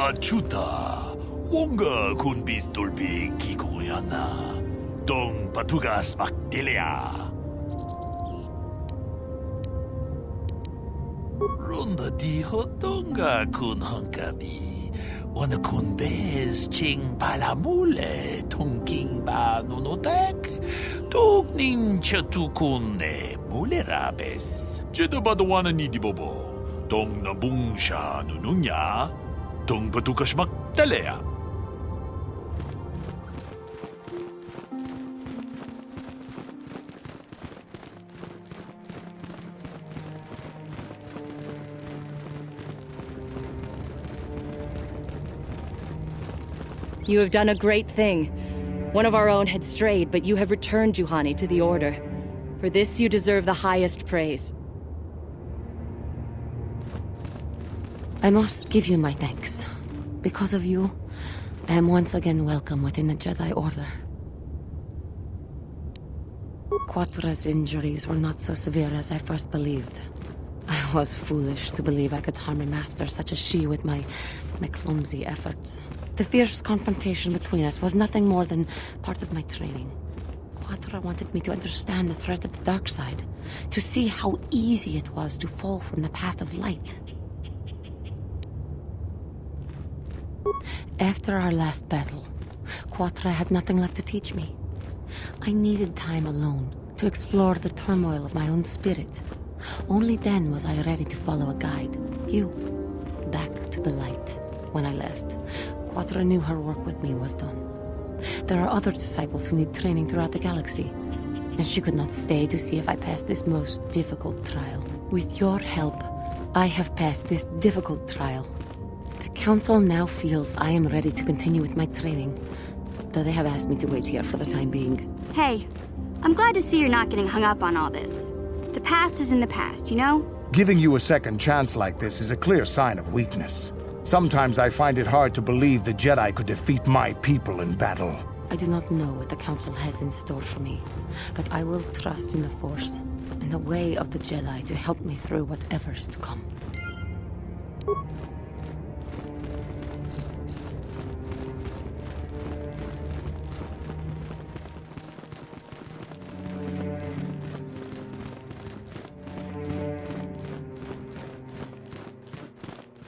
Achuta, wonga kun pistolpi kikuyana, dong patugas maktilea. Ronda di hotonga kun hangkabi, wana kun bez ching palamule tongking ba nunotek, tukning chatukun ne mulerabes. Jeda Padawan ni di bobo. Dong nabung siya nununya, dong patukas magtalea. You have done a great thing. One of our own had strayed, but you have returned Juhani to the Order. For this you deserve the highest praise. I must give you my thanks. Because of you, I am once again welcome within the Jedi Order. Quatra's injuries were not so severe as I first believed. I was foolish to believe I could harm a master such as she with my clumsy efforts. The fierce confrontation between us was nothing more than part of my training. Quatra wanted me to understand the threat of the dark side, to see how easy it was to fall from the path of light. After our last battle, Quatra had nothing left to teach me. I needed time alone to explore the turmoil of my own spirit. Only then was I ready to follow a guide, you, back to the light. When I left, Quatra knew her work with me was done. There are other disciples who need training throughout the galaxy, and she could not stay to see if I passed this most difficult trial. With your help, I have passed this difficult trial. The Council now feels I am ready to continue with my training, though they have asked me to wait here for the time being. Hey, I'm glad to see you're not getting hung up on all this. The past is in the past, you know? Giving you a second chance like this is a clear sign of weakness. Sometimes I find it hard to believe the Jedi could defeat my people in battle. I do not know what the Council has in store for me, but I will trust in the Force and the way of the Jedi to help me through whatever is to come.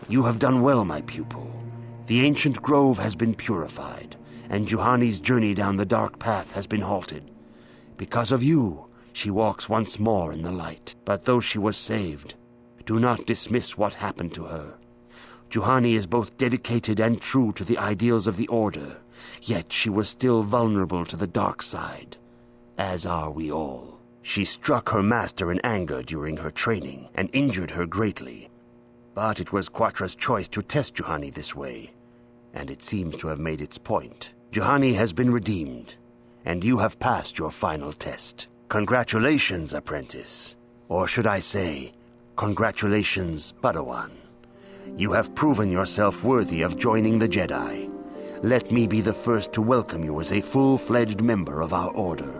You have done well, my pupil. The ancient grove has been purified, and Juhani's journey down the dark path has been halted. Because of you, she walks once more in the light. But though she was saved, do not dismiss what happened to her. Juhani is both dedicated and true to the ideals of the Order, yet she was still vulnerable to the dark side, as are we all. She struck her master in anger during her training, and injured her greatly. But it was Quatra's choice to test Juhani this way, and it seems to have made its point. Juhani has been redeemed, and you have passed your final test. Congratulations, apprentice. Or should I say, congratulations, Padawan. You have proven yourself worthy of joining the Jedi. Let me be the first to welcome you as a full-fledged member of our Order.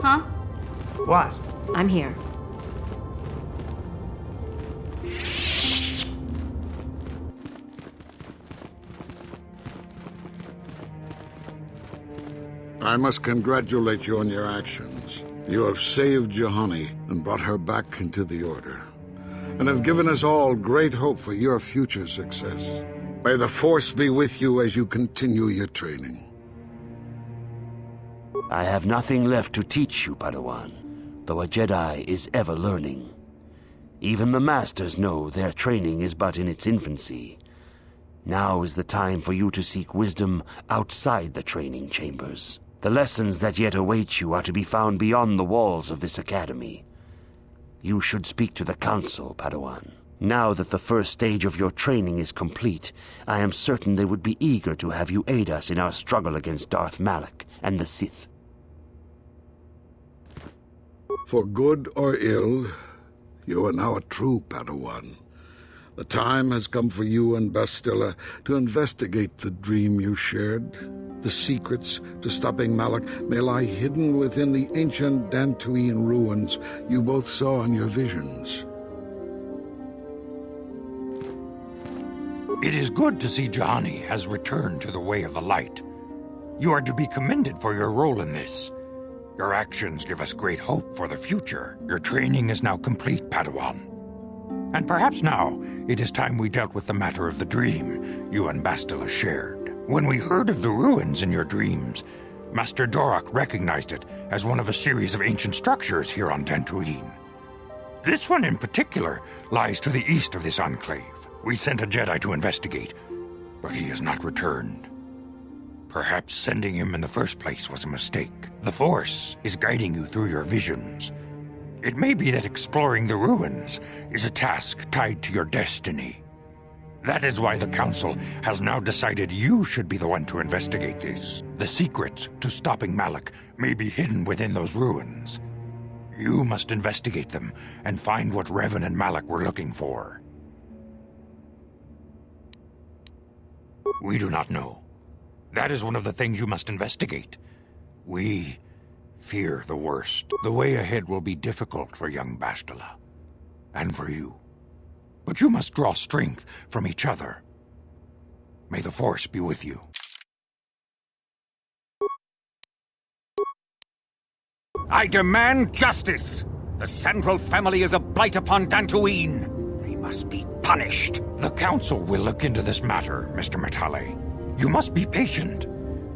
Huh? What? I'm here. I must congratulate you on your actions. You have saved Juhani and brought her back into the Order, and have given us all great hope for your future success. May the Force be with you as you continue your training. I have nothing left to teach you, Padawan, though a Jedi is ever learning. Even the Masters know their training is but in its infancy. Now is the time for you to seek wisdom outside the training chambers. The lessons that yet await you are to be found beyond the walls of this academy. You should speak to the Council, Padawan. Now that the first stage of your training is complete, I am certain they would be eager to have you aid us in our struggle against Darth Malak and the Sith. For good or ill, you are now a true Padawan. The time has come for you and Bastila to investigate the dream you shared. The secrets to stopping Malak may lie hidden within the ancient Dantooine ruins you both saw in your visions. It is good to see Juhani has returned to the way of the light. You are to be commended for your role in this. Your actions give us great hope for the future. Your training is now complete, Padawan. And perhaps now, it is time we dealt with the matter of the dream you and Bastila shared. When we heard of the ruins in your dreams, Master Dorak recognized it as one of a series of ancient structures here on Dantooine. This one in particular lies to the east of this enclave. We sent a Jedi to investigate, but he has not returned. Perhaps sending him in the first place was a mistake. The Force is guiding you through your visions. It may be that exploring the ruins is a task tied to your destiny. That is why the Council has now decided you should be the one to investigate this. The secrets to stopping Malak may be hidden within those ruins. You must investigate them and find what Revan and Malak were looking for. We do not know. That is one of the things you must investigate. We fear the worst. The way ahead will be difficult for young Bastila, and for you. But you must draw strength from each other. May the Force be with you. I demand justice! The Sandral family is a blight upon Dantooine. They must be punished. The Council will look into this matter, Mr. Matali. You must be patient.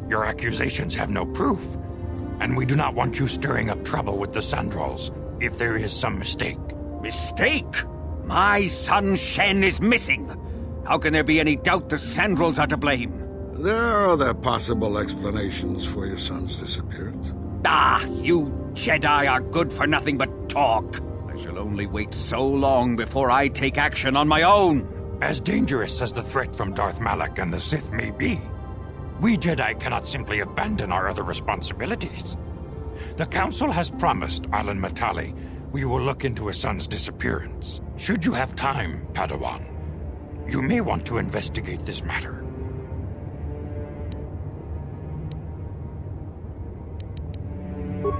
Your accusations have no proof, and we do not want you stirring up trouble with the Sandrals if there is some mistake. Mistake? My son Shen is missing. How can there be any doubt the Sandrals are to blame? There are other possible explanations for your son's disappearance. Ah, you Jedi are good for nothing but talk. I shall only wait so long before I take action on my own. As dangerous as the threat from Darth Malak and the Sith may be, we Jedi cannot simply abandon our other responsibilities. The Council has promised Shandral-Matale we will look into his son's disappearance. Should you have time, Padawan, you may want to investigate this matter.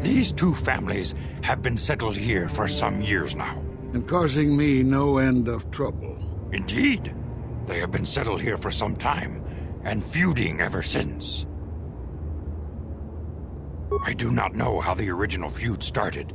These two families have been settled here for some years now. And causing me no end of trouble. Indeed. They have been settled here for some time, and feuding ever since. I do not know how the original feud started,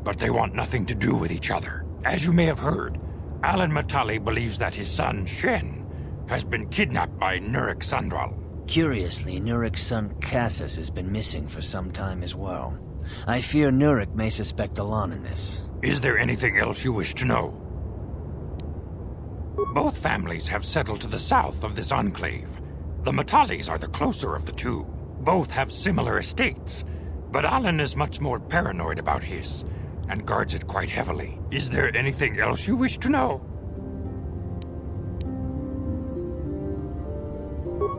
but they want nothing to do with each other. As you may have heard, Shandral-Matale believes that his son, Shen, has been kidnapped by Nuruk Sandral. Curiously, Nuruk's son Cassius has been missing for some time as well. I fear Nuruk may suspect Alon in this. Is there anything else you wish to know? Both families have settled to the south of this enclave. The Matalis are the closer of the two. Both have similar estates, but Alan is much more paranoid about his, and guards it quite heavily. Is there anything else you wish to know?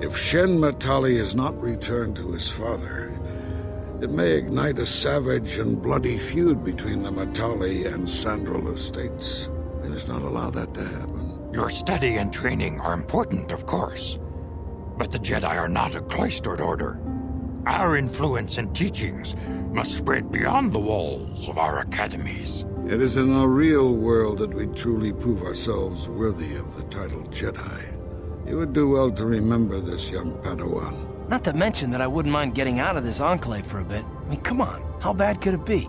If Shen-Matale is not returned to his father, it may ignite a savage and bloody feud between the Matali and Sandral estates. We must not allow that to happen. Your study and training are important, of course, but the Jedi are not a cloistered order. Our influence and teachings must spread beyond the walls of our academies. It is in the real world that we truly prove ourselves worthy of the title Jedi. You would do well to remember this, young Padawan. Not to mention that I wouldn't mind getting out of this enclave for a bit. I mean, come on, how bad could it be?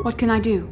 What can I do?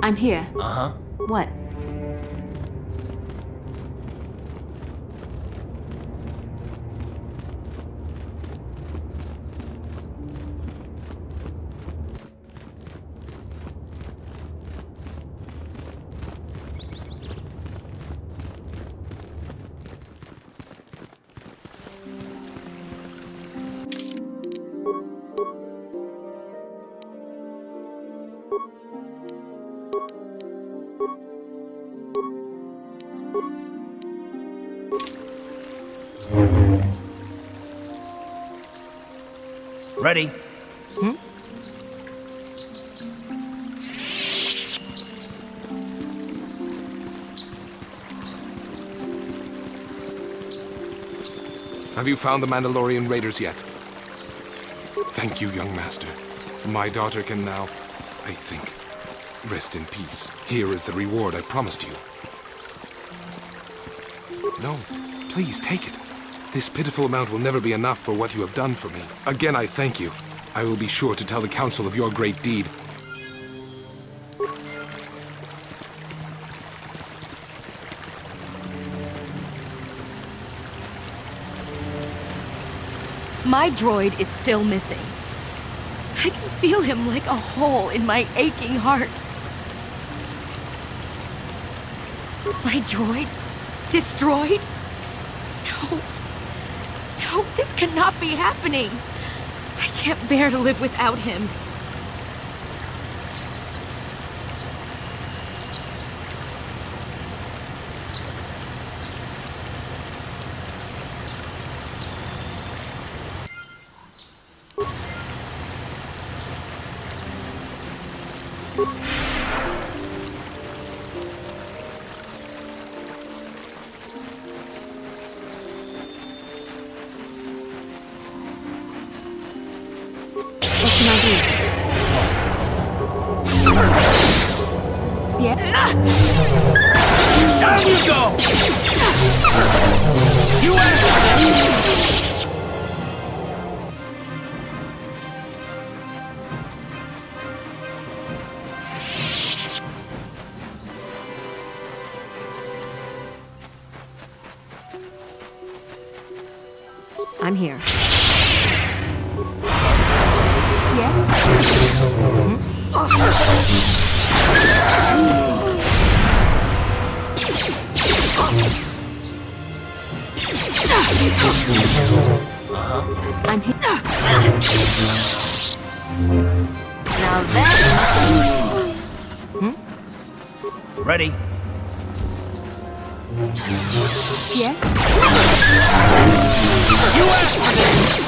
I'm here. Uh-huh. What? Ready? Hmm? Have you found the Mandalorian raiders yet? Thank you, young master. My daughter can now, I think, rest in peace. Here is the reward I promised you. No, please take it. This pitiful amount will never be enough for what you have done for me. Again, I thank you. I will be sure to tell the council of your great deed. My droid is still missing. I can feel him like a hole in my aching heart. My droid? Destroyed? No. No, this cannot be happening. I can't bear to live without him. Down you go! You asked! I'm here. Yes? I'm here. Now that... Ready? Yes? You asked for this!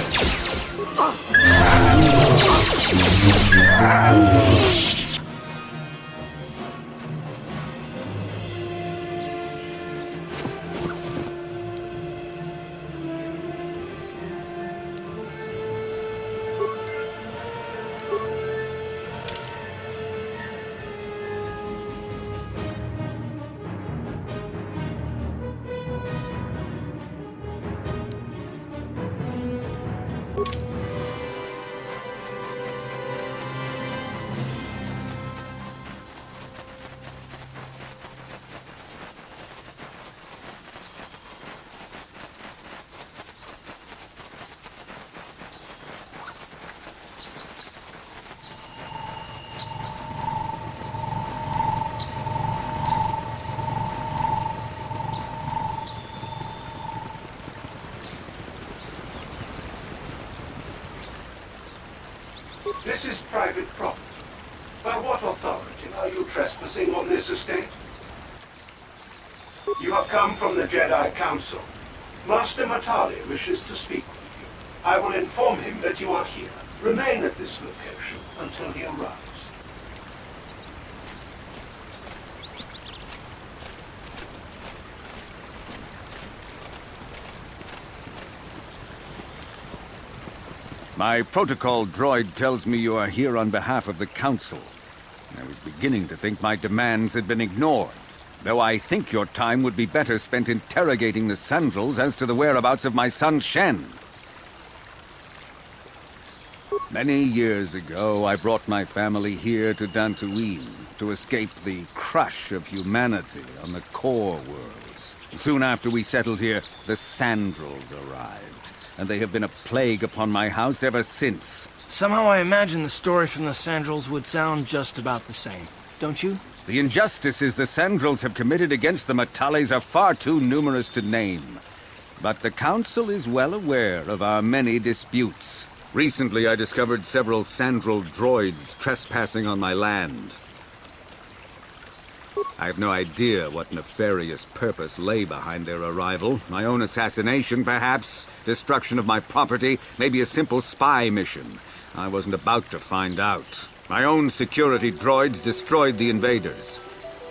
This is private property. By what authority are you trespassing on this estate? You have come from the Jedi Council. Master Matali wishes to speak with you. I will inform him that you are here. Remain at this location until he arrives. My protocol droid tells me you are here on behalf of the Council. I was beginning to think my demands had been ignored, though I think your time would be better spent interrogating the Sandrals as to the whereabouts of my son Shen. Many years ago, I brought my family here to Dantooine to escape the crush of humanity on the core worlds. Soon after we settled here, the Sandrals arrived, and they have been a plague upon my house ever since. Somehow I imagine the story from the Sandrals would sound just about the same, don't you? The injustices the Sandrals have committed against the Matales are far too numerous to name. But the Council is well aware of our many disputes. Recently, I discovered several Sandral droids trespassing on my land. I have no idea what nefarious purpose lay behind their arrival. My own assassination, perhaps? Destruction of my property? Maybe a simple spy mission? I wasn't about to find out. My own security droids destroyed the invaders.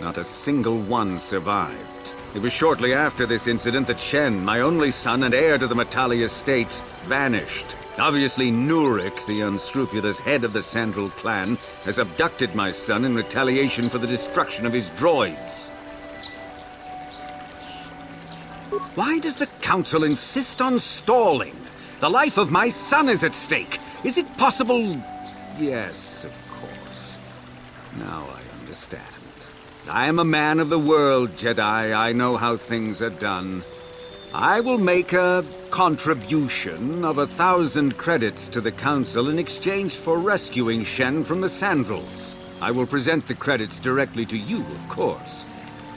Not a single one survived. It was shortly after this incident that Shen, my only son and heir to the Matali estate, vanished. Obviously, Nurik, the unscrupulous head of the Sandral clan, has abducted my son in retaliation for the destruction of his droids. Why does the Council insist on stalling? The life of my son is at stake. Is it possible? Yes, of course. Now I understand. I am a man of the world, Jedi. I know how things are done. I will make a contribution of 1,000 credits to the Council in exchange for rescuing Shen from the Sandrals. I will present the credits directly to you, of course.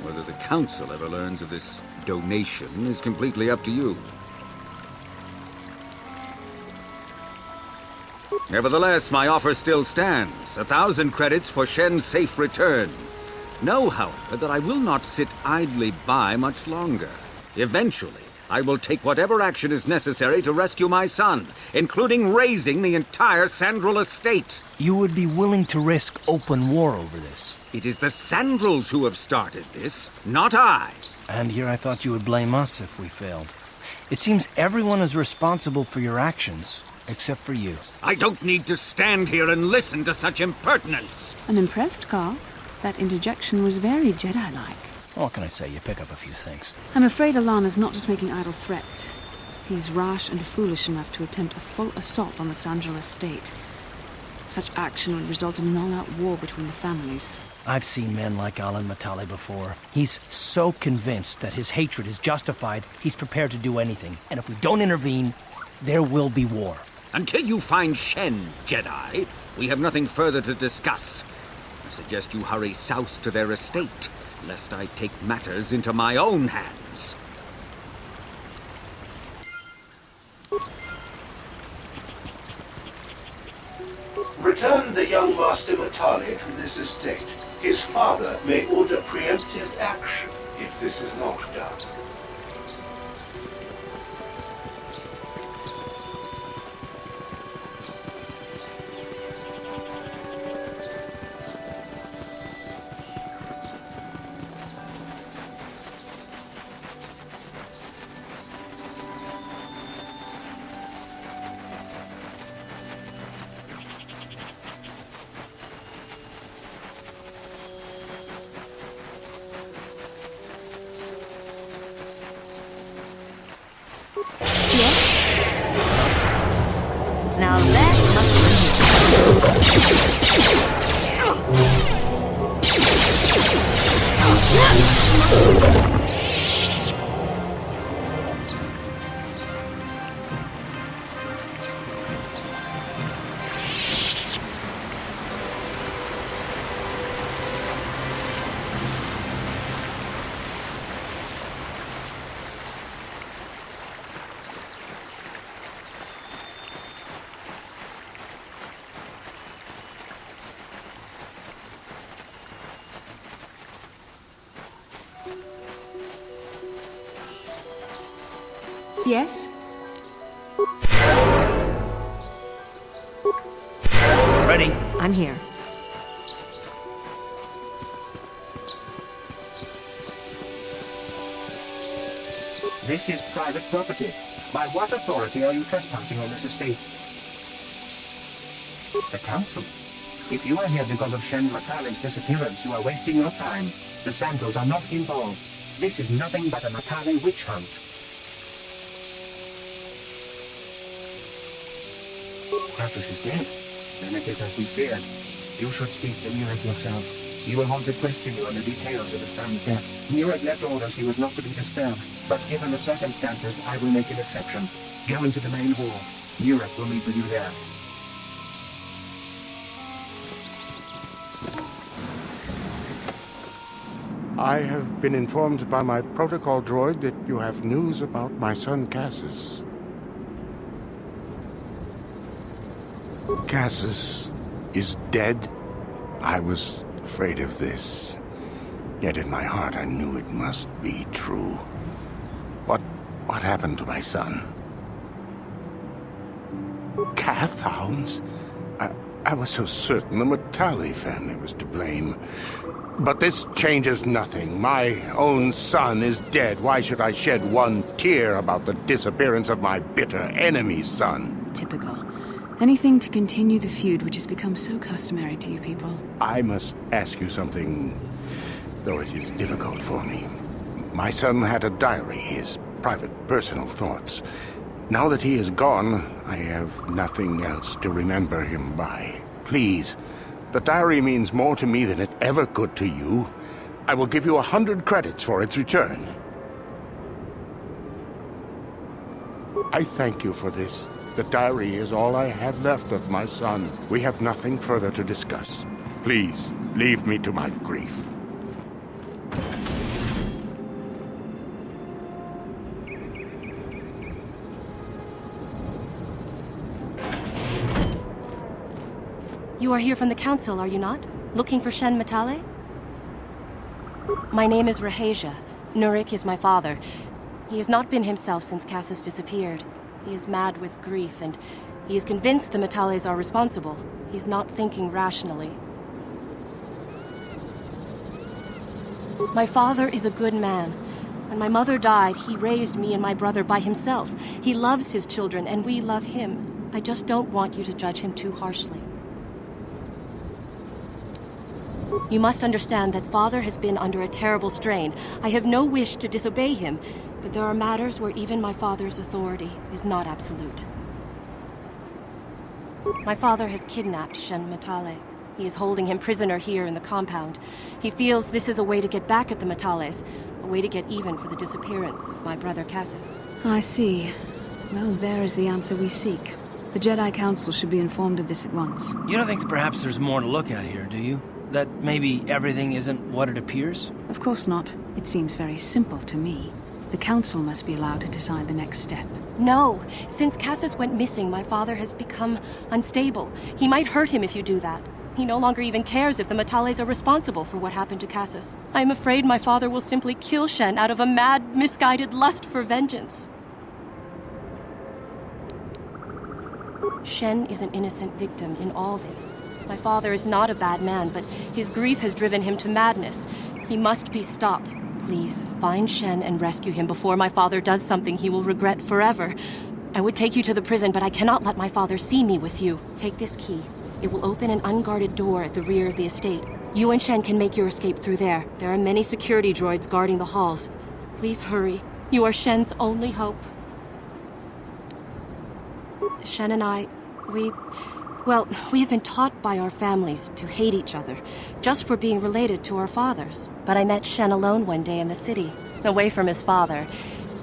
Whether the Council ever learns of this donation is completely up to you. Nevertheless, my offer still stands. 1,000 credits for Shen's safe return. Know, however, that I will not sit idly by much longer. Eventually, I will take whatever action is necessary to rescue my son, including raising the entire Sandral estate. You would be willing to risk open war over this? It is the Sandrals who have started this, not I. And here I thought you would blame us if we failed. It seems everyone is responsible for your actions, except for you. I don't need to stand here and listen to such impertinence. I'm impressed, Carl. That interjection was very Jedi-like. What can I say? You pick up a few things. I'm afraid Alan is not just making idle threats. He is rash and foolish enough to attempt a full assault on the Sandral estate. Such action would result in an all-out war between the families. I've seen men like Matali before. He's so convinced that his hatred is justified, he's prepared to do anything. And if we don't intervene, there will be war. Until you find Shen, Jedi, we have nothing further to discuss. I suggest you hurry south to their estate, lest I take matters into my own hands. Return the young Master Matali to this estate. His father may order preemptive action if this is not done. Now that Yes? Ready? I'm here. This is private property. By what authority are you trespassing on this estate? The council. If you are here because of Shandral-Matale's disappearance, you are wasting your time. The Sandros are not involved. This is nothing but a Matale witch hunt. Crassus is dead. Then it is as we feared. You should speak to Nurek yourself. He will want to question you on the details of the son's death. Nurek left orders he was not to be disturbed, but given the circumstances, I will make an exception. Go into the main hall. Nurek will meet with you there. I have been informed by my protocol droid that you have news about my son Cassus. Cassus is dead? I was afraid of this. Yet in my heart I knew it must be true. What happened to my son? Cath hounds? I was so certain the Matali family was to blame. But this changes nothing. My own son is dead. Why should I shed one tear about the disappearance of my bitter enemy's son? Typical. Anything to continue the feud which has become so customary to you people. I must ask you something, though it is difficult for me. My son had a diary, his private, personal thoughts. Now that he is gone, I have nothing else to remember him by. Please, the diary means more to me than it ever could to you. I will give you 100 credits for its return. I thank you for this. The diary is all I have left of my son. We have nothing further to discuss. Please, leave me to my grief. You are here from the council, are you not? Looking for Shandral-Matale? My name is Rahasia. Nurek is my father. He has not been himself since Cassus disappeared. He is mad with grief, and he is convinced the Matales are responsible. He's not thinking rationally. My father is a good man. When my mother died, he raised me and my brother by himself. He loves his children, and we love him. I just don't want you to judge him too harshly. You must understand that Father has been under a terrible strain. I have no wish to disobey him, but there are matters where even my father's authority is not absolute. My father has kidnapped Shen-Matale. He is holding him prisoner here in the compound. He feels this is a way to get back at the Matales, a way to get even for the disappearance of my brother Cassus. I see. Well, there is the answer we seek. The Jedi Council should be informed of this at once. You don't think that perhaps there's more to look at here, do you? That maybe everything isn't what it appears? Of course not. It seems very simple to me. The Council must be allowed to decide the next step. No! Since Cassus went missing, my father has become unstable. He might hurt him if you do that. He no longer even cares if the Matales are responsible for what happened to Cassus. I am afraid my father will simply kill Shen out of a mad, misguided lust for vengeance. Shen is an innocent victim in all this. My father is not a bad man, but his grief has driven him to madness. He must be stopped. Please, find Shen and rescue him before my father does something he will regret forever. I would take you to the prison, but I cannot let my father see me with you. Take this key. It will open an unguarded door at the rear of the estate. You and Shen can make your escape through there. There are many security droids guarding the halls. Please hurry. You are Shen's only hope. Shen and I, we have been taught by our families to hate each other, just for being related to our fathers. But I met Shen alone one day in the city, away from his father.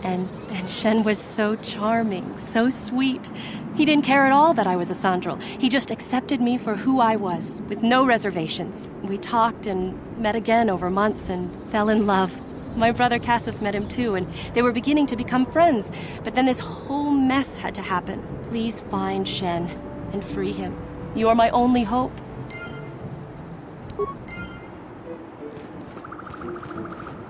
And Shen was so charming, so sweet. He didn't care at all that I was a Sandral. He just accepted me for who I was, with no reservations. We talked and met again over months and fell in love. My brother Cassus met him too, and they were beginning to become friends. But then this whole mess had to happen. Please find Shen and free him. You are my only hope.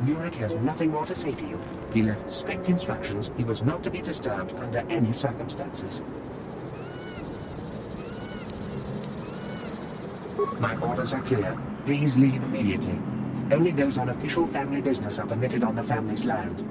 Nurek has nothing more to say to you. He left strict instructions he was not to be disturbed under any circumstances. My orders are clear. Please leave immediately. Only those on official family business are permitted on the family's land.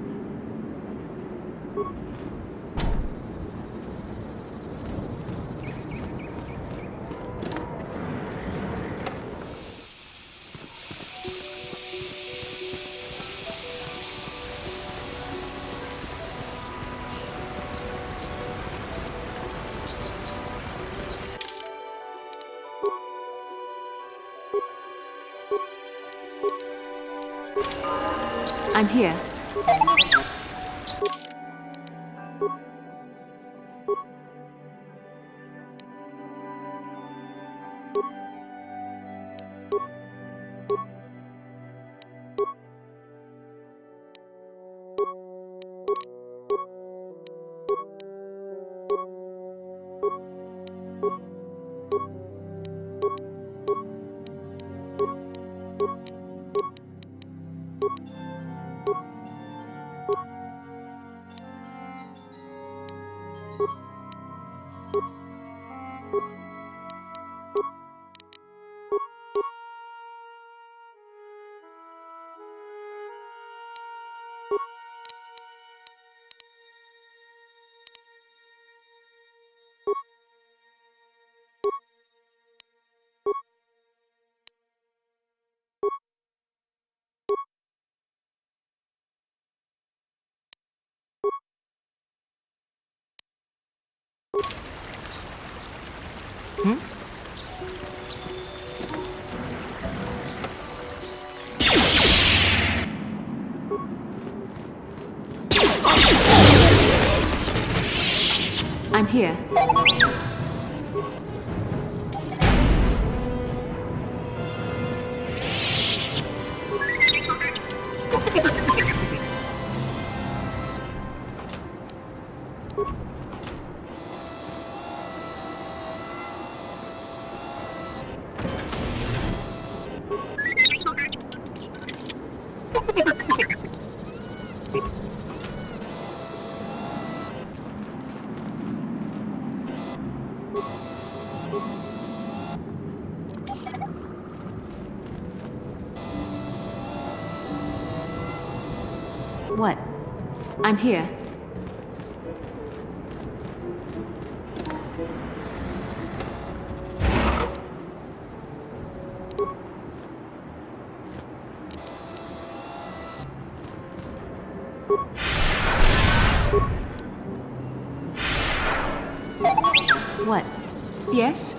I'm here. I'm here. What? I'm here. What? Yes?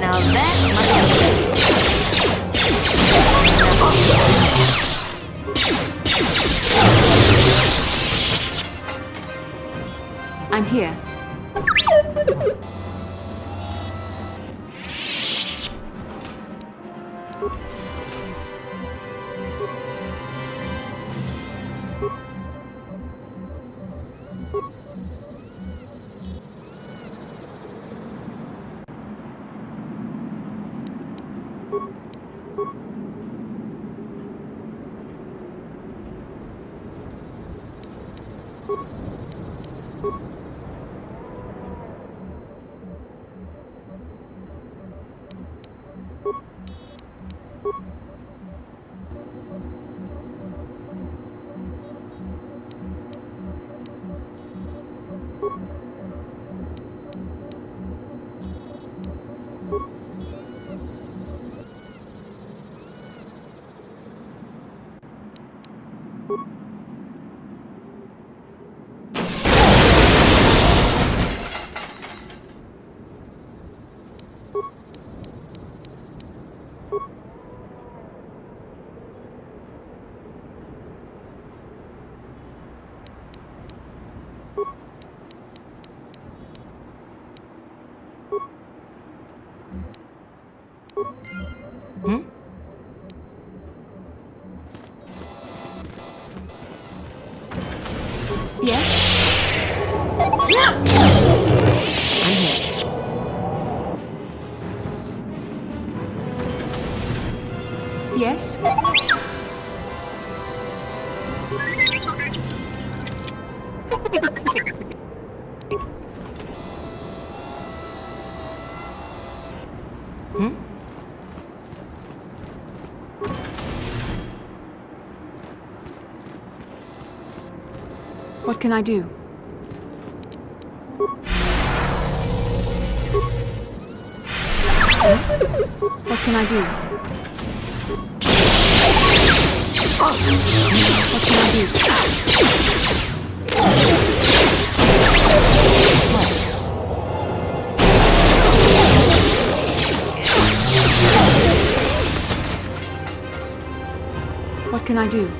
Now that I'm here. What can I do? What can I do? What can I do? What can I do?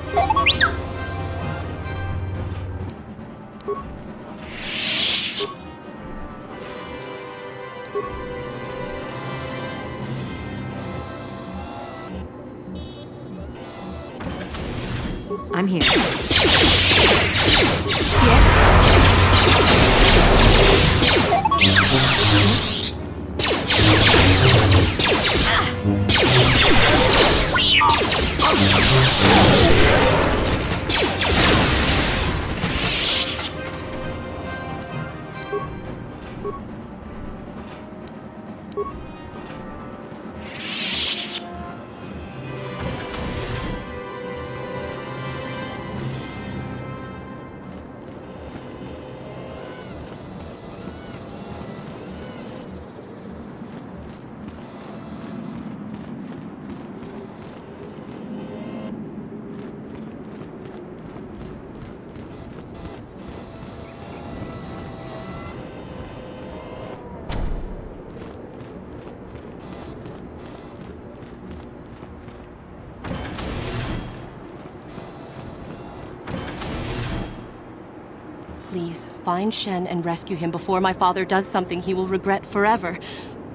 I'm here. Please, find Shen and rescue him before my father does something he will regret forever.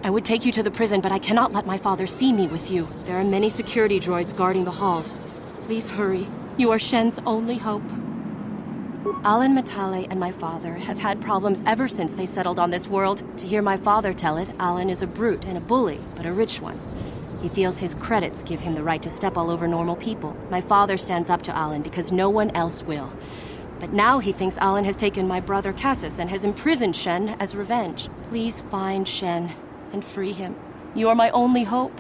I would take you to the prison, but I cannot let my father see me with you. There are many security droids guarding the halls. Please hurry. You are Shen's only hope. Sandral-Matale and my father have had problems ever since they settled on this world. To hear my father tell it, Alan is a brute and a bully, but a rich one. He feels his credits give him the right to step all over normal people. My father stands up to Alan because no one else will. But now he thinks Alan has taken my brother Cassius and has imprisoned Shen as revenge. Please find Shen and free him. You are my only hope.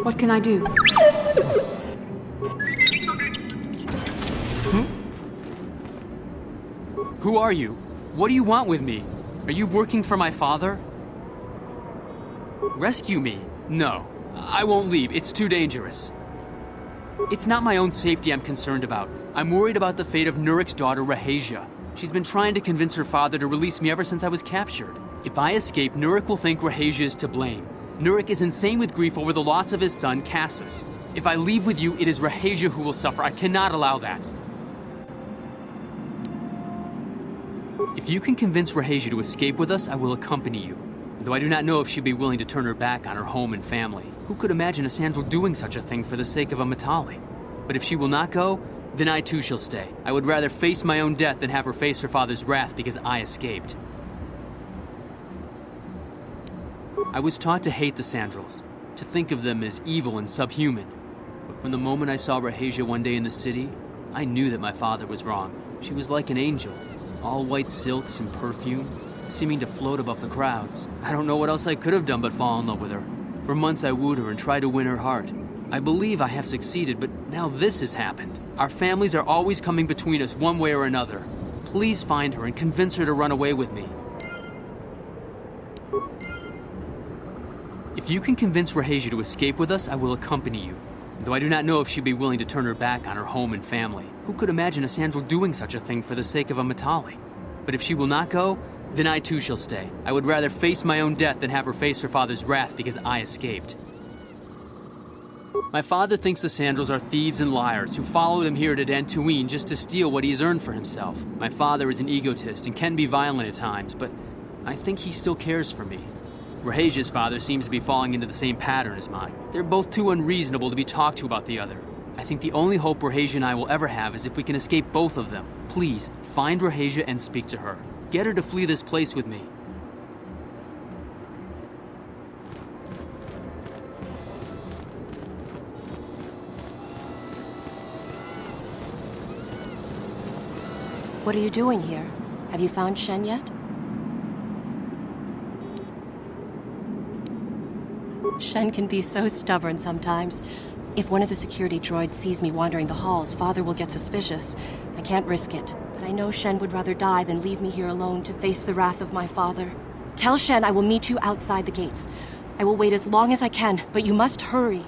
What can I do? Who are you? What do you want with me? Are you working for my father? Rescue me? No. I won't leave. It's too dangerous. It's not my own safety I'm concerned about. I'm worried about the fate of Nurik's daughter, Rahasia. She's been trying to convince her father to release me ever since I was captured. If I escape, Nurik will think Rahasia is to blame. Nurik is insane with grief over the loss of his son, Cassius. If I leave with you, it is Rahasia who will suffer. I cannot allow that. If you can convince Rahasia to escape with us, I will accompany you. Though I do not know if she'd be willing to turn her back on her home and family. Who could imagine a Sandral doing such a thing for the sake of a Matali? But if she will not go, then I too shall stay. I would rather face my own death than have her face her father's wrath because I escaped. I was taught to hate the Sandrals, to think of them as evil and subhuman. But from the moment I saw Rahasia one day in the city, I knew that my father was wrong. She was like an angel, all white silks and perfume, seeming to float above the crowds. I don't know what else I could have done but fall in love with her. For months I wooed her and tried to win her heart. I believe I have succeeded, but now this has happened. Our families are always coming between us one way or another. Please find her and convince her to run away with me. If you can convince Rahasia to escape with us, I will accompany you. though I do not know if she'd be willing to turn her back on her home and family. Who could imagine a Sandral doing such a thing for the sake of a Matali? But if she will not go, then I too shall stay. I would rather face my own death than have her face her father's wrath because I escaped. My father thinks the Sandrals are thieves and liars who followed him here to Dantooine just to steal what he has earned for himself. My father is an egotist and can be violent at times, but I think he still cares for me. Rahasia's father seems to be falling into the same pattern as mine. They're both too unreasonable to be talked to about the other. I think the only hope Rahasia and I will ever have is if we can escape both of them. Please, find Rahasia and speak to her. Get her to flee this place with me. What are you doing here? Have you found Shen yet? Shen can be so stubborn sometimes. If one of the security droids sees me wandering the halls, Father will get suspicious. I can't risk it, but I know Shen would rather die than leave me here alone to face the wrath of my father. Tell Shen I will meet you outside the gates. I will wait as long as I can, but you must hurry.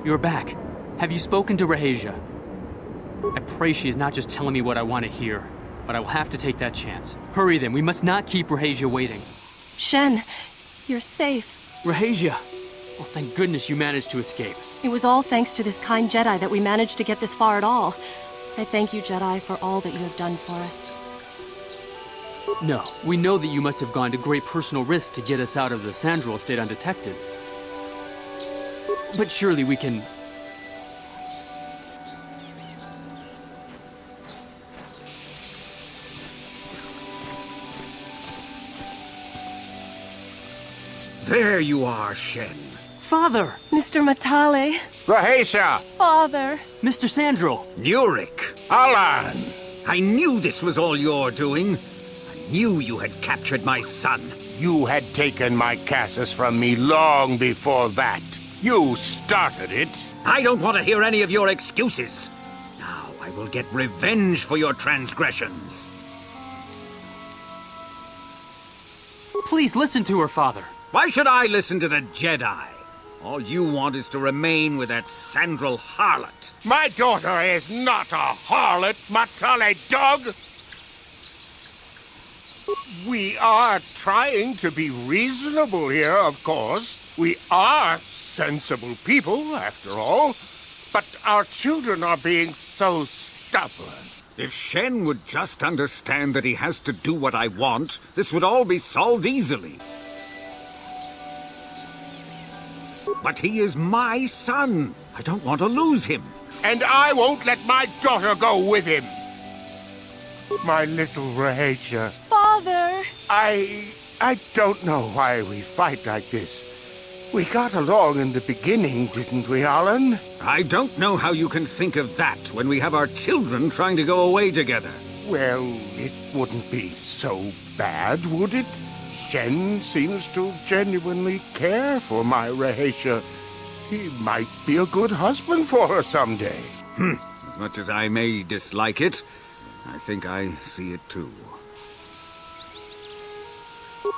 You're back. Have you spoken to Rahasia? I pray she is not just telling me what I want to hear, but I will have to take that chance. Hurry then, we must not keep Rahasia waiting. Shen, you're safe. Rahasia! Oh, thank goodness you managed to escape. It was all thanks to this kind Jedi that we managed to get this far at all. I thank you, Jedi, for all that you have done for us. No, we know that you must have gone to great personal risk to get us out of the Sandral estate undetected. But surely we can... There you are, Shen. Father! Mr. Matale. Rahasia! Father! Mr. Sandro! Nurik! Alan! I knew this was all your doing. I knew you had captured my son. You had taken my Cassus from me long before that. You started it. I don't want to hear any of your excuses. Now I will get revenge for your transgressions. Please listen to her, Father. Why should I listen to the Jedi? All you want is to remain with that Sandral harlot. My daughter is not a harlot, Matali dog! We are trying to be reasonable here, of course. We are sensible people, after all. But our children are being so stubborn. If Shen would just understand that he has to do what I want, this would all be solved easily. But he is my son. I don't want to lose him. And I won't let my daughter go with him. My little Rahasia. Father! I don't know why we fight like this. We got along in the beginning, didn't we, Alan? I don't know how you can think of that when we have our children trying to go away together. Well, it wouldn't be so bad, would it? Shen seems to genuinely care for my Rahasia. He might be a good husband for her someday. As much as I may dislike it, I think I see it too.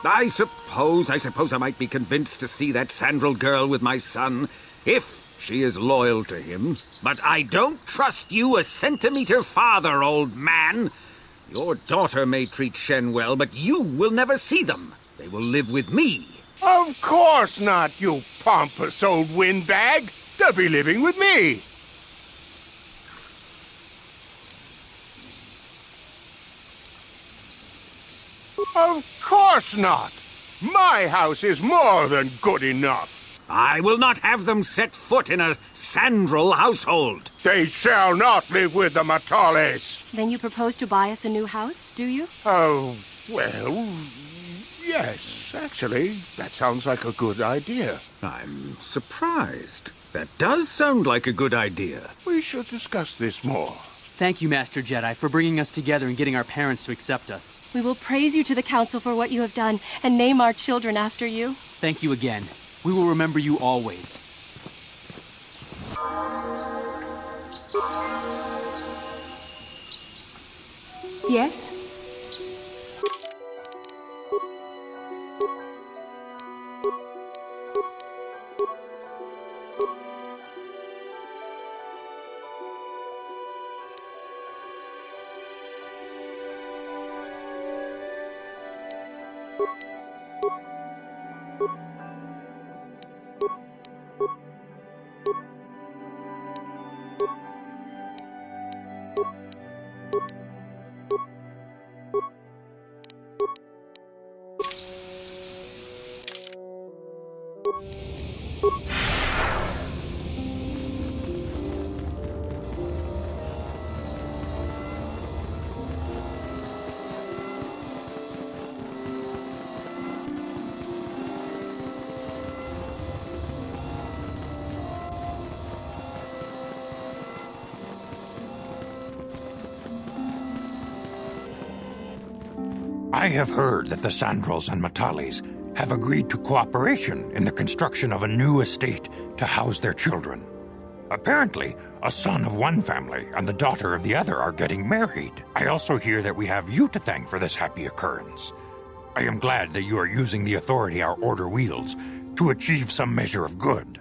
I suppose I might be convinced to see that Sandral girl with my son, if she is loyal to him. But I don't trust you a centimeter farther, old man. Your daughter may treat Shen well, but you will never see them. They will live with me. Of course not, you pompous old windbag. They'll be living with me. Of course not! My house is more than good enough. I will not have them set foot in a Sandral household. They shall not live with the Matales. Then you propose to buy us a new house, do you? Oh, well, yes, actually, that sounds like a good idea. I'm surprised. That does sound like a good idea. We should discuss this more. Thank you, Master Jedi, for bringing us together and getting our parents to accept us. We will praise you to the Council for what you have done and name our children after you. Thank you again. We will remember you always. Yes? I have heard that the Sandrals and Matales have agreed to cooperation in the construction of a new estate to house their children. Apparently, a son of one family and the daughter of the other are getting married. I also hear that we have you to thank for this happy occurrence. I am glad that you are using the authority our order wields to achieve some measure of good.